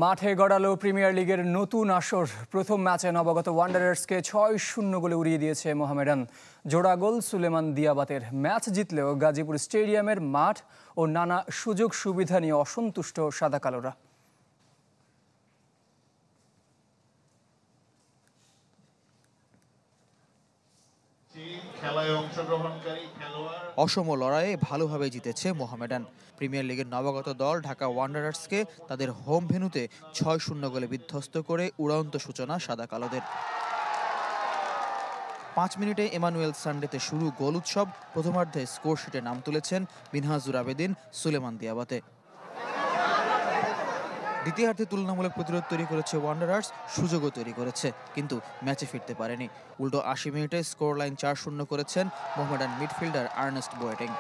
মাঠে গড়ালো প্রিমিয়ার লিগের নতুন আসর। প্রথম ম্যাচে নবাগত ওয়ান্ডারার্সকে 6-0 গোলে উড়িয়ে দিয়েছে মোহামেডান। জোড়া গোল সুলেমান দিয়াবাতের। ম্যাচ জিতলেও গাজীপুর স্টেডিয়ামের মাঠ ও নানা সুযোগ সুবিধা নিয়ে অসন্তুষ্ট সাদা কালোরা। অসম লড়াইয়ে ভালোভাবে জিতেছে মোহামেডান। প্রিমিয়ার লিগের নবাগত দল ঢাকা ওয়ান্ডারার্সকে তাদের হোম ভেন্যুতে 6-0 গোলে বিধ্বস্ত করে উড়ন্ত সূচনা সাদা কালোদের। 5 মিনিটে এমানুয়েল সান্ডেতে শুরু গোল উৎসব। প্রথমার্ধে স্কোরশিটে নাম তুলেছেন মিনহাজুর আবেদিন, সুলেমান দিয়াবাতে। দ্বিতীয়ার্ধে তুলনামূলক প্রতিরোধ তৈরি করেছে ওয়ান্ডারার্স, সুযোগও তৈরি করেছে, কিন্তু ম্যাচে ফিরতে পারেনি। উল্টো 80 মিনিটে স্কোর লাইন 4-0 করেছেন মোহামেডান মিডফিল্ডার আর্নেস্ট বোয়েটিং।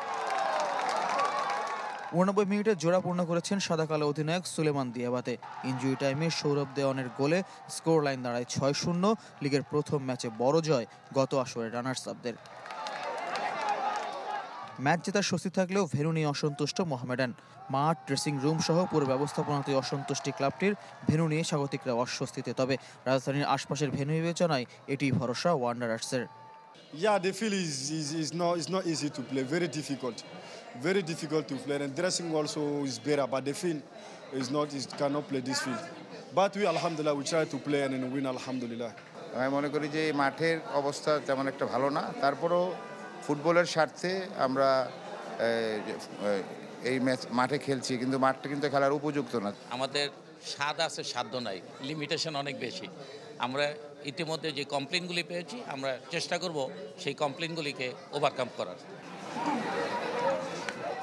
89 মিনিটে জোড়া পূর্ণ করেছেন সাদা কালো অধিনায়ক সুলেমান দিয়াবাতে। ইনজুরি টাইমে সৌরভ দেওয়ানের গোলে স্কোর লাইন দাঁড়ায় 6-0। লিগের প্রথম ম্যাচে বড় জয় গত আসরের রানার্স আপদের। ম্যাচ জেতার স্বস্তি থাকলেও ভেন্যু নিয়ে অসন্তুষ্ট মোহামেডান। মাঠ, ড্রেসিং রুম সহ পুরো ব্যবস্থাপনাতেই অসন্তুষ্টি ক্লাবটির। ভেন্যু নিয়ে স্বাগতিকরা অস্বস্তিতে, তবে রাজধানীর আশপাশের ভেন্যু বিবেচনায় এটি ভরসা ওয়ান্ডারার্সের। Yeah, the field is not easy to play. Very difficult to play. And dressing also is better, but the field cannot play this field. But we, alhamdulillah, we try to play and win, alhamdulillah. আমি মনে করি যে মাঠের অবস্থা তেমন একটা ভালো না, তারপরেও ফুটবলের স্বার্থে আমরা এই ম্যাচ মাঠে খেলছি, কিন্তু মাঠটা কিন্তু খেলার উপযুক্ত না। আমাদের স্বাদ আছে, সাধ্য নাই, লিমিটেশন অনেক বেশি। আমরা ইতিমধ্যে যে কমপ্লেনগুলি পেয়েছি, আমরা চেষ্টা করব সেই কমপ্লেনগুলিকে ওভারকাম করার।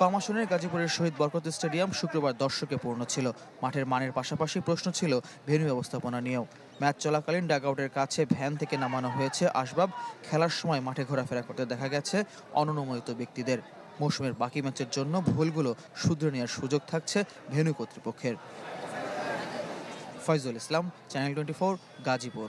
কম আসনের গাজীপুরের শহীদ বরকত স্টেডিয়াম শুক্রবার দর্শকে পূর্ণ ছিল। মাঠের মানের পাশাপাশি প্রশ্ন ছিল ভেন্যু ব্যবস্থাপনা নিয়েও। ম্যাচ চলাকালীন ডাগআউটের কাছে ভ্যান থেকে নামানো হয়েছে আসবাব। খেলার সময় মাঠে ঘোরাফেরা করতে দেখা গেছে অননুমোদিত ব্যক্তিদের। মৌসুমের বাকি ম্যাচের জন্য ভুলগুলো শুধরে নেওয়ার সুযোগ থাকছে ভেন্যু কর্তৃপক্ষের। ফয়জুল ইসলাম, চ্যানেল 24, গাজীপুর।